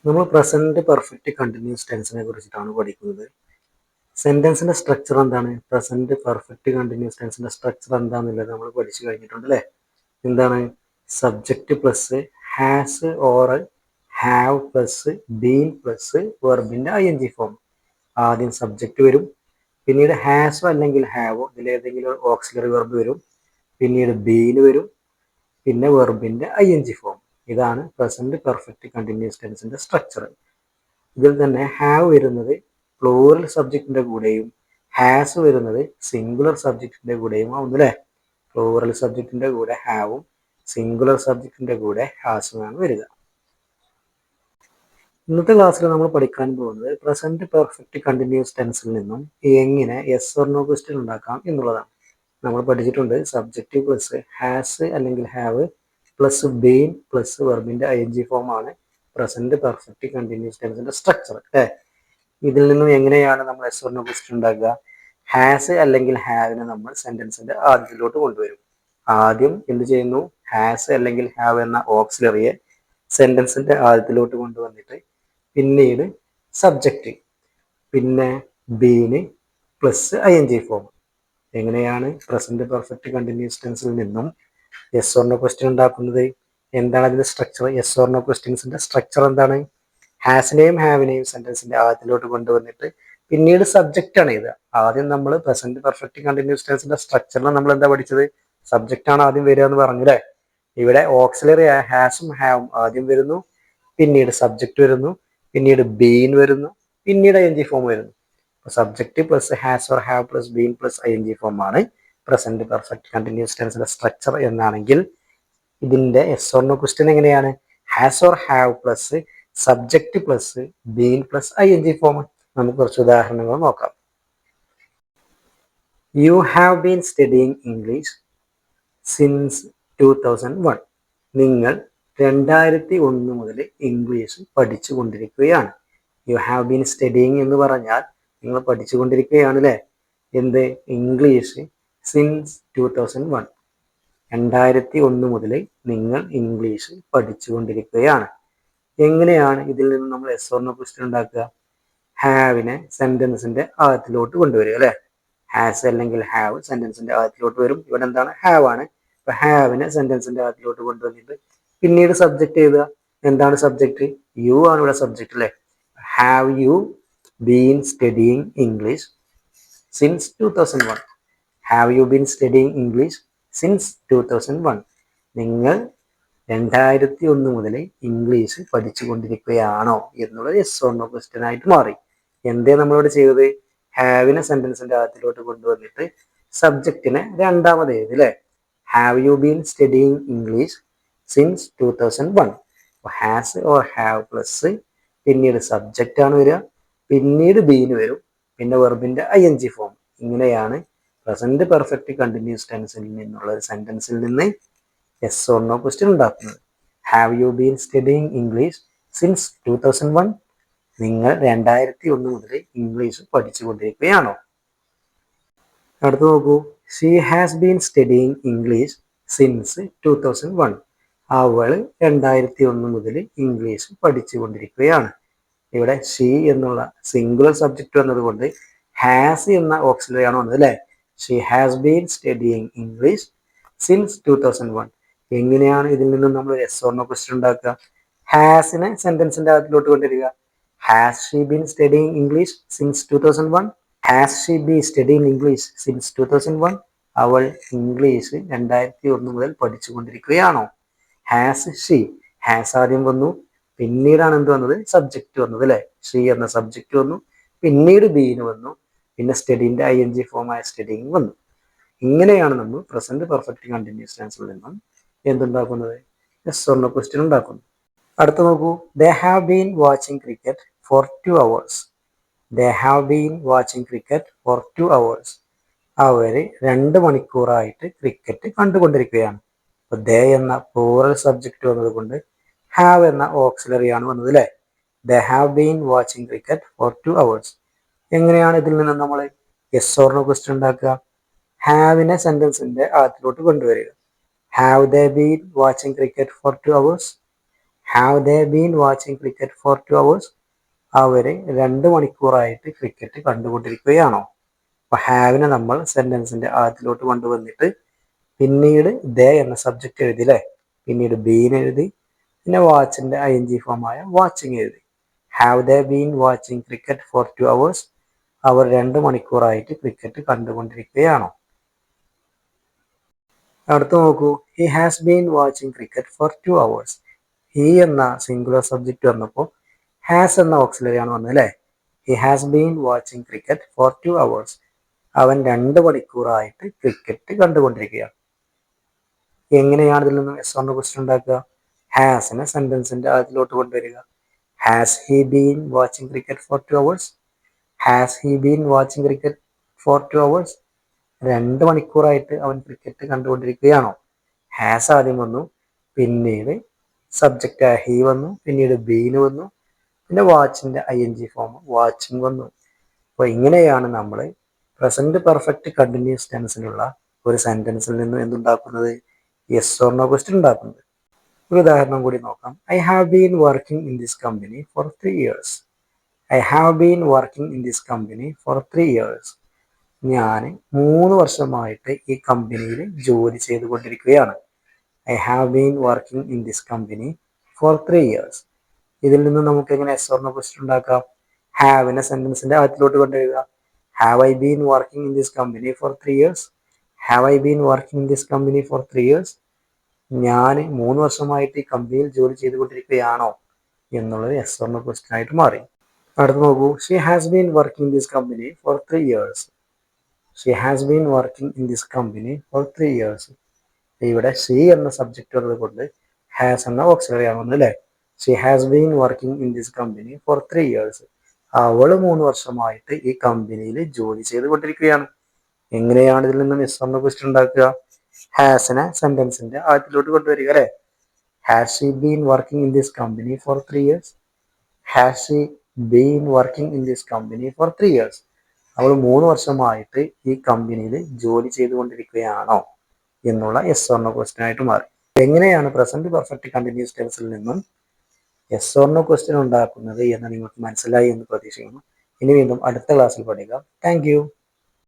നമ്മൾ present perfect continuous ടെൻസിനെ കുറിച്ചിട്ടാണ് പഠിക്കുന്നത്. സെന്റൻസിന്റെ സ്ട്രക്ചർ എന്താണ്, പ്രസന്റ് പെർഫെക്റ്റ് കണ്ടിന്യൂസ് ടെൻസിന്റെ സ്ട്രക്ചർ എന്താണെന്നുള്ളത് നമ്മൾ പഠിച്ചു കഴിഞ്ഞിട്ടുണ്ട് അല്ലേ. എന്താണ്? Subject plus has or have plus been plus വെർബിന്റെ ing ഫോം. ആദ്യം സബ്ജക്റ്റ് വരും, പിന്നീട് ഹാസോ അല്ലെങ്കിൽ ഹാവോ ഇതിലേതെങ്കിലും ഓക്സിലറി വെർബ് വരും, പിന്നീട് ബീൻ വരും, പിന്നെ വെർബിന്റെ ing ഫോം. ഇതാണ് പ്രസന്റ് പെർഫെക്റ്റ് കണ്ടിന്യൂസ് ടെൻസിന്റെ സ്ട്രക്ചർ. ഇതിൽ തന്നെ ഹാവ് വരുന്നത് പ്ലൂറൽ സബ്ജക്റ്റിന്റെ കൂടെയും ഹാസ് വരുന്നത് സിംഗുലർ സബ്ജക്റ്റിന്റെ കൂടെയും ആവുന്നു അല്ലേ. പ്ലൂറൽ സബ്ജക്റ്റിന്റെ കൂടെ ഹാവും സിംഗുലർ സബ്ജക്റ്റിന്റെ കൂടെ ഹാസുമാണ് വരിക. ഇന്നത്തെ ക്ലാസ്സിൽ നമ്മൾ പഠിക്കാൻ പോകുന്നത് പ്രസന്റ് പെർഫെക്റ്റ് കണ്ടിന്യൂസ് ടെൻസിൽ നിന്നും എങ്ങനെ യെസ് ഓർ നോ ക്വസ്റ്റ്യൻ ഉണ്ടാക്കാം എന്നുള്ളതാണ്. നമ്മൾ പഠിച്ചിട്ടുണ്ട് സബ്ജക്റ്റ് പ്ലസ് ഹാസ് അല്ലെങ്കിൽ ഹാവ് പ്ലസ് ബീൻ പ്ലസ് വെർബിന്റെ ing ഫോം ആണ് പ്രസന്റ് പെർഫെക്റ്റ് കണ്ടിന്യൂസ് ടെൻസിന്റെ സ്ട്രക്ചർ അല്ലേ. ഇതിൽ നിന്നും എങ്ങനെയാണ് നമ്മൾ യെസ് ഓർ നോ ക്വസ്റ്റ്യൻ ഉണ്ടാക്കുക? ഹാസ് അല്ലെങ്കിൽ ഹാവിനെ നമ്മൾ സെന്റൻസിന്റെ ആദ്യത്തിലോട്ട് കൊണ്ടുവരും. ആദ്യം എന്ത് ചെയ്യുന്നു? ഹാസ് അല്ലെങ്കിൽ ഹാവ് എന്ന ഓക്സിലറിയെ സെന്റൻസിന്റെ ആദ്യത്തിലോട്ട് കൊണ്ടുവന്നിട്ട് പിന്നീട് സബ്ജക്റ്റ്, പിന്നെ ബീന് പ്ലസ് ing ഫോം. എങ്ങനെയാണ് പ്രസന്റ് പെർഫെക്റ്റ് കണ്ടിന്യൂസ് ടെൻസിൽ നിന്നും യെസ് ഓർ നോ ക്വസ്റ്റ്യൻ ഉണ്ടാക്കുന്നത്? എന്താണ് അതിന്റെ സ്ട്രക്ചർ? യെസ് ഓർ നോ ക്വസ്റ്റ്യൻസിന്റെ സ്ട്രക്ചർ എന്താണ്? ഹാസിനെയും ഹാവിനെയും സെന്റൻസിന്റെ ആദ്യത്തിലോട്ട് കൊണ്ടുവന്നിട്ട് പിന്നീട് സബ്ജക്റ്റ് ആണ് ഇത്. ആദ്യം നമ്മൾ പ്രസന്റ് പെർഫെക്റ്റ് കണ്ടിന്യൂസ് ടെൻസിന്റെ സ്ട്രക്ചറിൽ നമ്മൾ എന്താ പഠിച്ചത്? സബ്ജക്റ്റ് ആണ് ആദ്യം വരിക എന്ന് പറഞ്ഞല്ലേ. ഇവിടെ ഓക്സിലറി ഹാസും ഹാവും ആദ്യം വരുന്നു, പിന്നീട് സബ്ജക്റ്റ് വരുന്നു, പിന്നീട് ബീൻ വരുന്നു, പിന്നീട് ing ഫോം വരുന്നു. Subject plus has or have plus been plus ing form ആണ് പ്രസന്റ് പെർഫെക്റ്റ് കണ്ടിന്യൂസ് ടെൻസിന്റെ സ്ട്രക്ചർ എന്നാണെങ്കിൽ ഇതിന്റെ യെസ് ഓർ നോ ക്വസ്റ്റ്യൻ എങ്ങനെയാണ്? Has or have plus subject plus been plus ing form. നമുക്ക് കുറച്ച് ഉദാഹരണങ്ങൾ നോക്കാം. You have been studying English since 2001. നിങ്ങൾ 2001 മുതൽ ഇംഗ്ലീഷ് പഠിച്ചു കൊണ്ടിരിക്കുകയാണ്. യു ഹാവ് ബീൻ സ്റ്റഡിയിങ് എന്ന് പറഞ്ഞാൽ നിങ്ങൾ പഠിച്ചുകൊണ്ടിരിക്കുകയാണ് അല്ലേ. എന്ത്? English since 2001. 2001 മുതൽ നിങ്ങൾ ഇംഗ്ലീഷ് പഠിച്ചുകൊണ്ടിരിക്കുകയാണ്. എങ്ങനെയാണ് ഇതിൽ നിന്ന് നമ്മൾ യെസ് ഓർ നോ ക്വസ്റ്റ്യൻ ഉണ്ടാക്കുക? ഹാവിനെ സെന്റൻസിന്റെ ആദ്യത്തിലോട്ട് കൊണ്ടുവരിക അല്ലെ. ഹാസ് അല്ലെങ്കിൽ ഹാവ് സെന്റൻസിന്റെ ആദ്യത്തിലോട്ട് വരും. ഇവിടെ എന്താണ്? ഹാവ് ആണ്. അപ്പൊ ഹാവിനെ സെന്റൻസിന്റെ ആദ്യത്തിലോട്ട് കൊണ്ടുവന്നിട്ട് പിന്നീട് സബ്ജക്റ്റ് എഴുതുക. എന്താണ് സബ്ജക്റ്റ്? യു ആണ് ഇവിടെ സബ്ജക്റ്റ് അല്ലെ. Have you been studying English since 2001. Have you been studying English since 2001. നിങ്ങൾ 2001 മുതൽ ഇംഗ്ലീഷ് പഠിച്ചുകൊണ്ടിരിക്കുകയാണോ എന്നുള്ളത് യെസ് ഓർ നോ ക്വസ്റ്റ്യൻ ആയിട്ട് മാറി. എന്തേ നമ്മളിവിടെ ചെയ്തത്? ഹാവിനെ സെന്റൻസിന്റെ ആദ്യത്തിലോട്ട് കൊണ്ടുവന്നിട്ട് സബ്ജക്റ്റിനെ രണ്ടാമത് എഴുതി അല്ലേ. Have you been studying English since 2001. Has or have plus പിന്നീട് സബ്ജക്റ്റ് ആണ് വരിക, പിന്നീട് ബീന് വരും, പിന്നെ വെർബിന്റെ ing ഫോം. ഇങ്ങനെയാണ് പ്രസന്റ് പെർഫെക്റ്റ് കണ്ടിന്യൂസ് ടെൻസിൽ നിന്നുള്ള ഒരു സെന്റൻസിൽ നിന്ന് യെസ് ഓർ നോ ക്വസ്റ്റ്യൻ ഉണ്ടാക്കുന്നത്. Have you been studying English since 2001. നിങ്ങൾ 2001 മുതൽ ഇംഗ്ലീഷ് പഠിച്ചുകൊണ്ടിരിക്കുകയാണോ? അടുത്ത് നോക്കൂ. She has been studying English since 2001. അവൾ 2001 മുതൽ ഇംഗ്ലീഷ് പഠിച്ചുകൊണ്ടിരിക്കുകയാണ്. ഇവിടെ ഷീ എന്നുള്ള സിംഗുലർ സബ്ജക്റ്റ് വന്നതുകൊണ്ട് ഹാസ് എന്ന ഓക്സിലറി ആണ് വന്നത് അല്ലേ. She has been studying English since 2001. എങ്ങനെയാണ് ഇതിൽ നിന്നും നമ്മൾ യെസ് ഓർ നോ ക്വസ്റ്റ്യൻ ഉണ്ടാക്കുക? ഹാസിനെ സെന്റൻസിന്റെ ആദ്യത്തിലോട്ട് കൊണ്ടുവരിക. Has she been studying English since 2001. Has she been studying English since 2001. അവൾ ഇംഗ്ലീഷ് 2001 മുതൽ പഠിച്ചുകൊണ്ടിരിക്കുകയാണോ? Has she. ഹാസ് ആദ്യം വന്നു, പിന്നീടാണ് എന്ത് വന്നത്? സബ്ജക്റ്റ് വന്നത് അല്ലെ. ഷീ എന്ന സബ്ജക്റ്റ് വന്നു, പിന്നീട് ബീന് വന്നു, പിന്നെ സ്റ്റഡിന്റെ ing ഫോമായ സ്റ്റഡിങ് വന്നു. ഇങ്ങനെയാണ് നമ്മൾ പ്രസന്റ് പെർഫെക്റ്റ് കണ്ടിന്യൂസ് ടെൻസിൽ നിന്നും എന്തുണ്ടാക്കുന്നത്? യെസ് ഓർ നോ ക്വസ്റ്റ്യൻ ഉണ്ടാക്കുന്നു. അടുത്ത നോക്കൂ. They have been watching cricket for 2 hours. They have been watching cricket for 2 hours. അവര് 2 മണിക്കൂറായിട്ട് ക്രിക്കറ്റ് കണ്ടുകൊണ്ടിരിക്കുകയാണ്. അപ്പൊ ദേ എന്ന പ്ലൂറൽ സബ്ജക്റ്റ് വന്നത് കൊണ്ട് ഹാവ് എന്ന ഓക്സിലറി ആണ് വന്നത് അല്ലേ. They have been watching cricket for 2 hours. എങ്ങനെയാണ് ഇതിൽ നിന്ന് നമ്മൾ യെസ് ഓർ നോ ക്വസ്റ്റ്യൻ ഉണ്ടാക്കുക? ഹാവിനെ സെന്റൻസിന്റെ ആദ്യത്തിലോട്ട് കൊണ്ടുവരിക. Have they been watching cricket for 2 hours. Have they been watching cricket for 2 hours? അവർ 2 മണിക്കൂറായിട്ട് ക്രിക്കറ്റ് കണ്ടുകൊണ്ടിരിക്കുകയാണോ? അപ്പൊ ഹാവിനെ നമ്മൾ സെന്റൻസിന്റെ ആദ്യത്തിലോട്ട് കൊണ്ടുവന്നിട്ട് പിന്നീട് ദേ എന്ന സബ്ജക്റ്റ് എഴുതി അല്ലേ, പിന്നീട് ബീൻ എഴുതി, പിന്നെ വാച്ചിന്റെ ing ഫോമായ വാച്ചിങ് എഴുതി. Have they been watching cricket for 2 hours? അവർ 2 മണിക്കൂറായിട്ട് ക്രിക്കറ്റ് കണ്ടുകൊണ്ടിരിക്കുകയാണോ? അടുത്ത് നോക്കൂ, he has been watching cricket for 2 hours. He എന്ന സിംഗുലർ സബ്ജക്റ്റ് വന്നപ്പോൾ ഹാസ് എന്ന ഓക്സിലറി ആണ് വന്നത് അല്ലേ. He has been watching cricket for 2 hours. അവൻ 2 മണിക്കൂറായിട്ട് ക്രിക്കറ്റ് കണ്ടുകൊണ്ടിരിക്കുകയാണ്. എങ്ങനെയാണ് ഇതിൽ നിന്ന് എസ് ഓൺ ക്വസ്റ്റ്യൻ ഉണ്ടാക്കുക? ഹാസിനെ സെന്റൻസിന്റെ ആദ്യത്തിലോട്ട് കൊണ്ടുവരിക. Has he been watching cricket for 2 hours? Has he been watching cricket for 2 hours? 2 മണിക്കൂറായിട്ട് അവൻ ക്രിക്കറ്റ് കണ്ടുകൊണ്ടിരിക്കുകയാണോ? ഹാസ് ആദ്യം വന്നു, പിന്നീട് സബ്ജക്റ്റ് ഹി വന്നു, പിന്നീട് ബീന് വന്നു, പിന്നെ വാച്ചിന്റെ ing ഫോം വാച്ചിങ് വന്നു. അപ്പോൾ ഇങ്ങനെയാണ് നമ്മൾ പ്രസന്റ് പെർഫെക്റ്റ് കണ്ടിന്യൂസ് ടെൻസിലുള്ള ഒരു സെന്റൻസിൽ നിന്ന് എന്തുണ്ടാക്കുന്നത്? യെസ് ഓർ നോ ക്വസ്റ്റ്യൻ ഉണ്ടാക്കുന്നത്. ഒരു ഉദാഹരണം കൂടി നോക്കാം. I have been working in this company for 3 years. I have been working in this company for 3 years. ഞാൻ 3 വർഷമായിട്ട് ഈ കമ്പനിയിൽ ജോലി ചെയ്തുകൊണ്ടിരിക്കുകയാണ്. I have been working in this company for 3 years. ഇതിൽ നിന്ന് നമുക്ക് എങ്ങനെ എസ് ഓർ നോ ക്വസ്റ്റ്യൻ ഉണ്ടാക്കാം? ഹാവിനെ സെന്റൻസിന്റെ ആദ്യത്തിലോട്ട് കൊണ്ടുവരിക. Have I been working in this company for 3 years? Have I been working in this company for 3 years? ഞാൻ 3 വർഷമായിട്ട് ഈ കമ്പനിയിൽ ജോലി ചെയ്തുകൊണ്ടിരിക്കുകയാണോ എന്നുള്ളത് എസ് ഓർ നോ ക്വസ്റ്റ്യൻ ആയിട്ട് മാറി. അടുത്ത് നോക്കൂ, she has been working in this company for 3 years. She has been working in this company for 3 years. ഇവിടെ ഷീ എന്ന സബ്ജക്റ്റ് ഉള്ളത് കൊണ്ട് ഹാസ് എന്ന ഓക്സിലറി ആണ് അല്ലേ. She has been working in this company for 3 years. അവൾ 3 വർഷമായിട്ട് ഈ കമ്പനിയിൽ ജോലി ചെയ്തുകൊണ്ടിരിക്കുകയാണ്. എങ്ങനെയാണ് ഇതിൽ നിന്നും എസ് ഓർ നോ ക്വസ്റ്റ്യൻ ഉണ്ടാക്കുക? ഹാസിനെ സെന്റൻസിന്റെ ആദ്യത്തിലോട്ട് കൊണ്ടുവരിക അല്ലേ. Has she been working in this company for 3 years? Has she been working in this company for 3 years? അവൾ 3 വർഷമായിട്ട് ഈ കമ്പനിയിൽ ജോലി ചെയ്തുകൊണ്ടിരിക്കുകയാണോ എന്നുള്ള എസ് ഓർ നോ ക്വസ്റ്റ്യൻ ആയിട്ട് മാറി. എങ്ങനെയാണ് പ്രസന്റ് പെർഫെക്റ്റ് കണ്ടിന്യൂസ് ടെൻസിൽ നിന്നും എസ് ഓർ നോ ക്വസ്റ്റ്യൻ ഉണ്ടാക്കുന്നത് എന്ന് നിങ്ങൾക്ക് മനസ്സിലായി എന്ന് പ്രതീക്ഷിക്കുന്നു. ഇനി വീണ്ടും അടുത്ത ക്ലാസ്സിൽ പഠിക്കാം. Thank you.